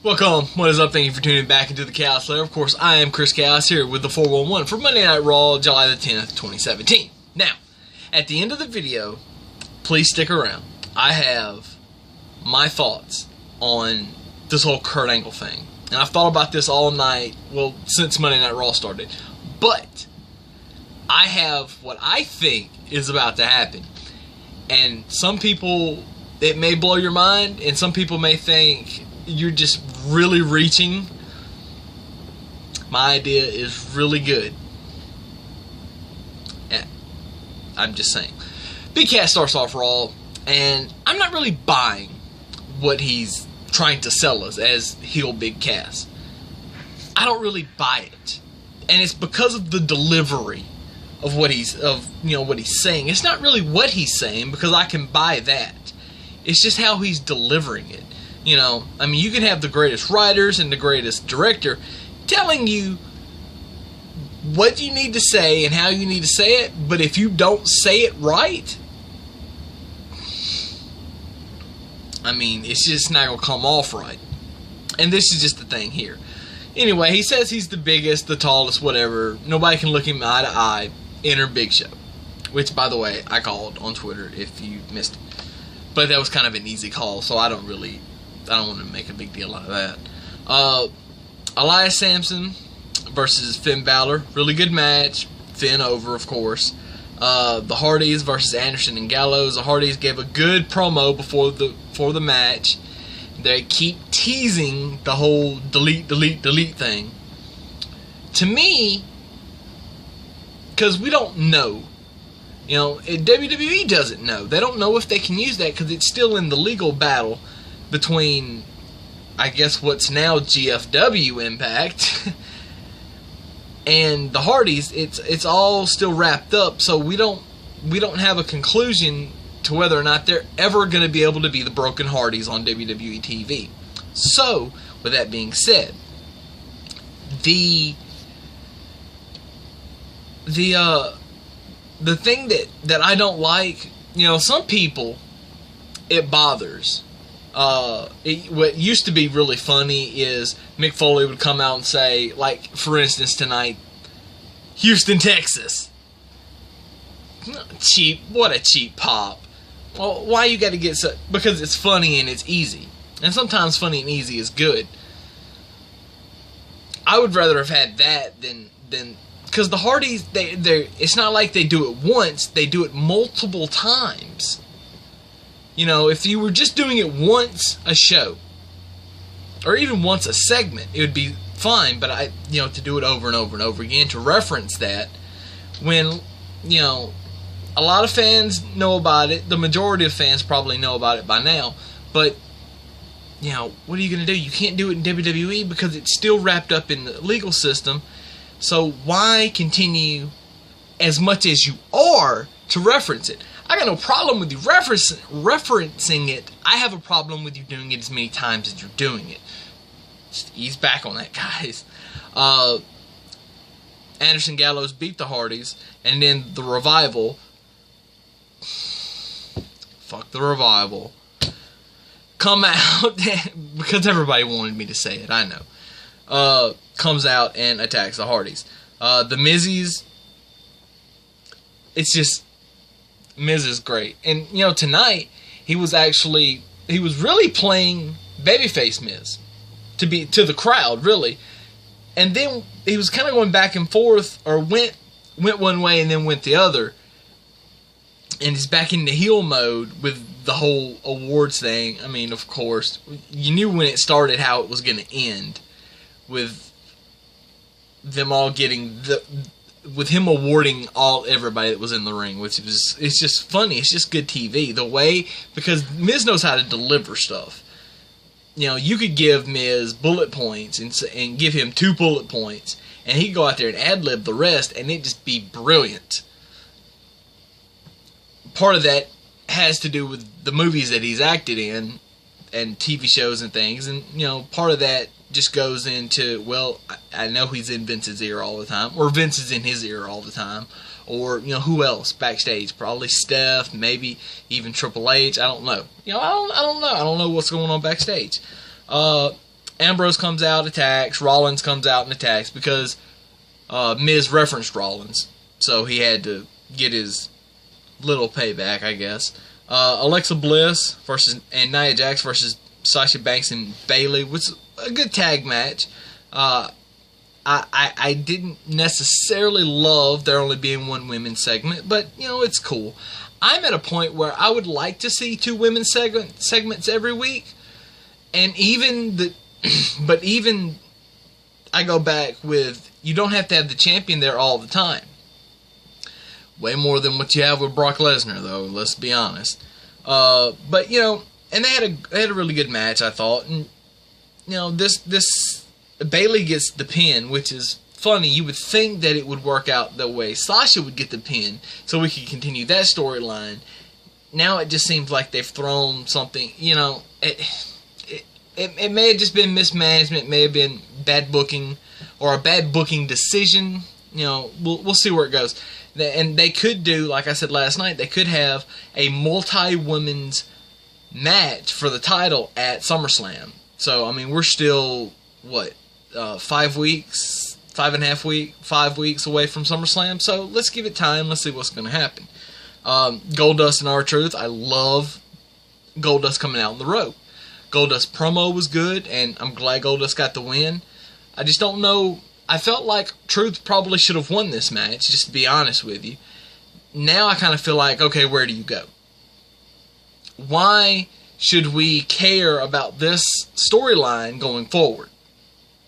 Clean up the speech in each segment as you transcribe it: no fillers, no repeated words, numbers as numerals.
Welcome, what is up? Thank you for tuning back into the Chaos Lair. Of course, I am Chris Chaos here with the 411 for Monday Night Raw, July the 10th, 2017. Now, at the end of the video, please stick around. I have my thoughts on this whole Kurt Angle thing. And I've thought about this all night, well, since Monday Night Raw started. But I have what I think is about to happen. And some people, it may blow your mind, and some people may think you're just really reaching. My idea is really good. Yeah, I'm just saying. Big Cass starts off Raw, and I'm not really buying what he's trying to sell us as heel Big Cass. I don't really buy it, and it's because of the delivery of what he's what he's saying. It's not really what he's saying, because I can buy that. It's just how he's delivering it. You know, I mean, you can have the greatest writers and the greatest director telling you what you need to say and how you need to say it, but if you don't say it right, I mean, it's just not going to come off right. And this is just the thing here. Anyway, he says he's the biggest, the tallest, whatever. Nobody can look him eye to eye. Enter Big Show. Which, by the way, I called on Twitter if you missed it. But that was kind of an easy call, so I don't want to make a big deal out of that. Elias Samson versus Finn Balor. Really good match. Finn over, of course. The Hardys versus Anderson and Gallows. The Hardys gave a good promo before the match. They keep teasing the whole delete thing. To me, because we don't know. You know, WWE doesn't know. They don't know if they can use that because it's still in the legal battle between, I guess, what's now GFW Impact and the Hardys. It's all still wrapped up, so we don't have a conclusion to whether or not they're ever going to be able to be the Broken Hardys on WWE TV. So, with that being said, the thing that I don't like, you know, some people it bothers. What used to be really funny is Mick Foley would come out and say, like, for instance, tonight, Houston, Texas. Cheap. What a cheap pop. Well, why you got to get so... Because it's funny and it's easy. And sometimes funny and easy is good. I would rather have had that than because the Hardys, it's not like they do it once, they do it multiple times. You know, if you were just doing it once a show, or even once a segment, it would be fine. But to do it over and over and over again, to reference that, when, you know, a lot of fans know about it, the majority of fans probably know about it by now, but, you know, what are you going to do? You can't do it in WWE because it's still wrapped up in the legal system. So why continue as much as you are to reference it? I got no problem with you referencing it. I have a problem with you doing it as many times as you're doing it. Just ease back on that, guys. Anderson Gallows beat the Hardys, and then the Revival. Fuck the Revival. Come out, because everybody wanted me to say it, I know. Comes out and attacks the Hardys. The Mizzies, it's just, Miz is great. And, you know, tonight, he was really playing babyface Miz to the crowd, really. And then he was kind of going back and forth, or went one way and then went the other. And he's back into heel mode with the whole awards thing. I mean, of course, you knew when it started how it was going to end, with them all getting with him awarding everybody that was in the ring, it's just funny. It's just good TV. The way, because Miz knows how to deliver stuff. You know, you could give Miz bullet points and give him 2 bullet points, and he'd go out there and ad-lib the rest, and it'd just be brilliant. Part of that has to do with the movies that he's acted in, and TV shows and things, and, you know, part of that just goes into, well, I know he's in Vince's ear all the time, or Vince is in his ear all the time, or, you know, who else backstage? Probably Seth, maybe even Triple H. I don't know. You know, I don't know. I don't know what's going on backstage. Ambrose comes out, attacks. Rollins comes out and attacks because Miz referenced Rollins, so he had to get his little payback, I guess. Alexa Bliss and Nia Jax versus Sasha Banks and Bayley was a good tag match. I didn't necessarily love there only being one women's segment, but, you know, it's cool. I'm at a point where I would like to see 2 women's segments every week, and even I go back with, you don't have to have the champion there all the time. Way more than what you have with Brock Lesnar, though, let's be honest. But, you know, and they had a really good match, I thought, and, you know, this Bayley gets the pin, which is funny. You would think that it would work out the way Sasha would get the pin, so we could continue that storyline. Now it just seems like they've thrown something, you know, it may have just been mismanagement, it may have been bad booking, or a bad booking decision. You know, we'll see where it goes. And they could do, like I said last night, they could have a multi-women's match for the title at SummerSlam. So, I mean, we're still, what, 5 weeks, 5 weeks away from SummerSlam. So, let's give it time. Let's see what's going to happen. Goldust and R-Truth, I love Goldust coming out on the rope. Goldust promo was good, and I'm glad Goldust got the win. I just don't know. I felt like Truth probably should have won this match, just to be honest with you. Now I kind of feel like, okay, where do you go? Why should we care about this storyline going forward?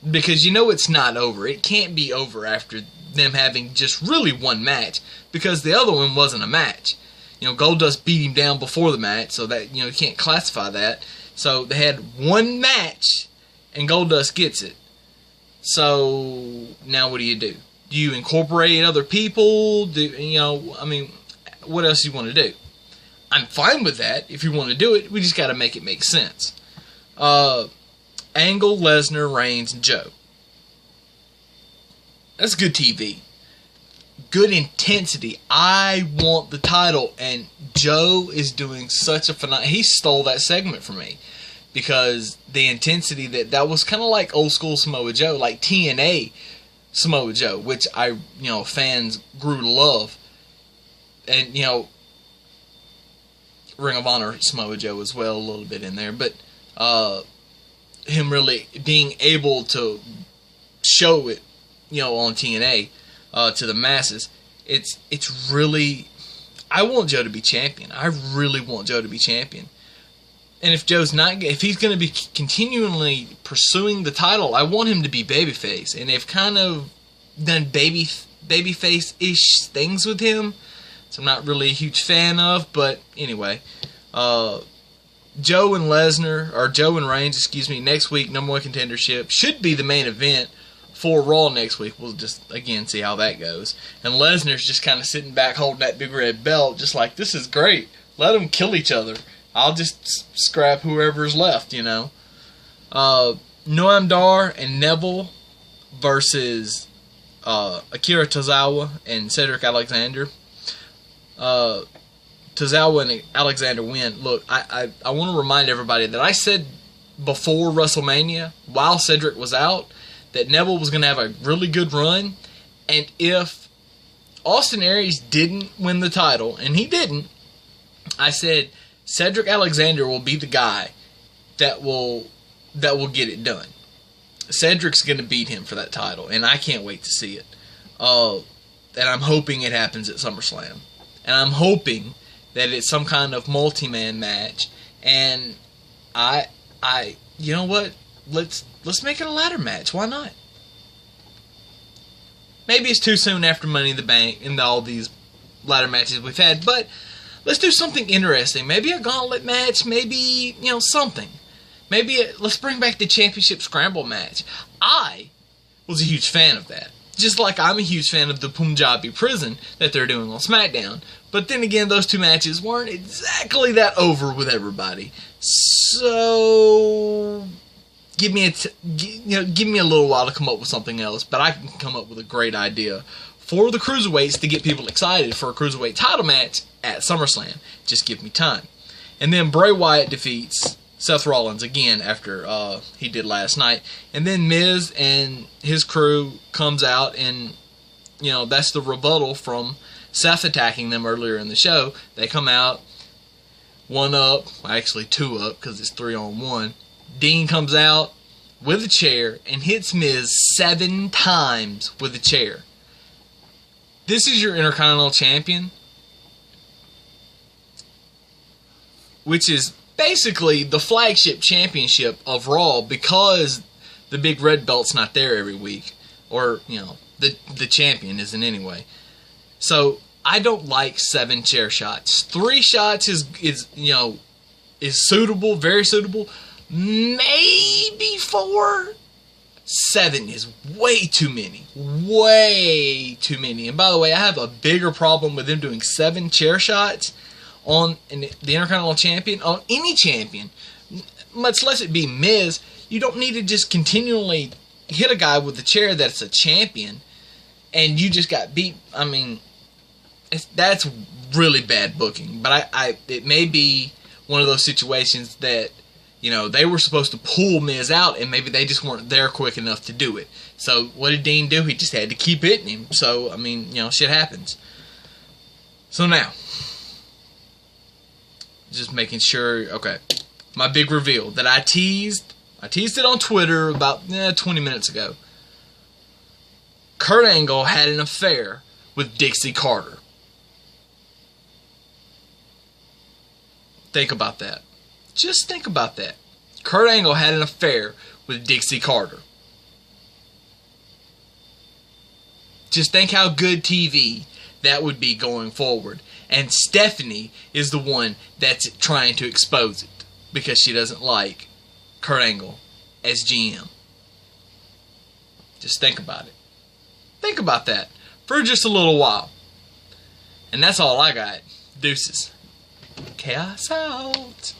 Because you know it's not over. It can't be over after them having just really one match, because the other one wasn't a match. You know, Goldust beat him down before the match, so that, you know, you can't classify that. So they had one match, and Goldust gets it. So now what do? Do you incorporate other people? You know, I mean, what else do you want to do? I'm fine with that if you want to do it. We just got to make it make sense. Angle, Lesnar, Reigns, and Joe. That's good TV. Good intensity. I want the title, and Joe is doing such a phenomenal. He stole that segment from me. Because the intensity that was kind of like old school Samoa Joe, like TNA Samoa Joe, which fans grew to love. And, you know, Ring of Honor Samoa Joe as well, a little bit in there. But him really being able to show it, you know, on TNA to the masses, it's really, I want Joe to be champion. I really want Joe to be champion. And if he's going to be continually pursuing the title, I want him to be babyface. And they've kind of done babyface-ish things with him, so I'm not really a huge fan of. But anyway, Joe and Reigns, next week, #1 contendership, should be the main event for Raw next week. We'll just, again, see how that goes. And Lesnar's just kind of sitting back holding that big red belt, just like, this is great. Let them kill each other. I'll just scrap whoever's left, you know. Noam Dar and Neville versus Akira Tozawa and Cedric Alexander. Tozawa and Alexander win. Look, I want to remind everybody that I said before WrestleMania, while Cedric was out, that Neville was going to have a really good run. And if Austin Aries didn't win the title, and he didn't, I said Cedric Alexander will be the guy that will get it done. Cedric's going to beat him for that title, and I can't wait to see it. And I'm hoping it happens at SummerSlam. And I'm hoping that it's some kind of multi-man match. And you know what? Let's make it a ladder match. Why not? Maybe it's too soon after Money in the Bank and all these ladder matches we've had, but let's do something interesting. Maybe a gauntlet match. Maybe, you know, something. Let's bring back the championship scramble match. I was a huge fan of that. Just like I'm a huge fan of the Punjabi prison that they're doing on SmackDown. But then again, those two matches weren't exactly that over with everybody. So give me a little while to come up with something else. But I can come up with a great idea for the Cruiserweights to get people excited for a Cruiserweight title match at SummerSlam. Just give me time. And then Bray Wyatt defeats Seth Rollins again after he did last night. And then Miz and his crew comes out, and that's the rebuttal from Seth attacking them earlier in the show. They come out, 1 up, actually 2 up because it's 3-on-1. Dean comes out with a chair and hits Miz 7 times with a chair. This is your Intercontinental Champion, which is basically the flagship championship of Raw, because the big red belt's not there every week, or the champion isn't anyway. So I don't like 7 chair shots. 3 shots is suitable, very suitable. Maybe 4. 7 is way too many. Way too many. And by the way, I have a bigger problem with them doing 7 chair shots on the Intercontinental Champion, on any champion, much less it be Miz. You don't need to just continually hit a guy with a chair that's a champion, and you just got beat. I mean, that's really bad booking. But it may be one of those situations that, they were supposed to pull Miz out, and maybe they just weren't there quick enough to do it. So what did Dean do? He just had to keep hitting him. So, I mean, shit happens. So now, just making sure, okay, my big reveal that I teased it on Twitter about 20 minutes ago. Kurt Angle had an affair with Dixie Carter. Think about that. Just think about that. Kurt Angle had an affair with Dixie Carter. Just think how good TV that would be going forward. And Stephanie is the one that's trying to expose it, because she doesn't like Kurt Angle as GM. Just think about it. Think about that for just a little while. And that's all I got. Deuces. Chaos out.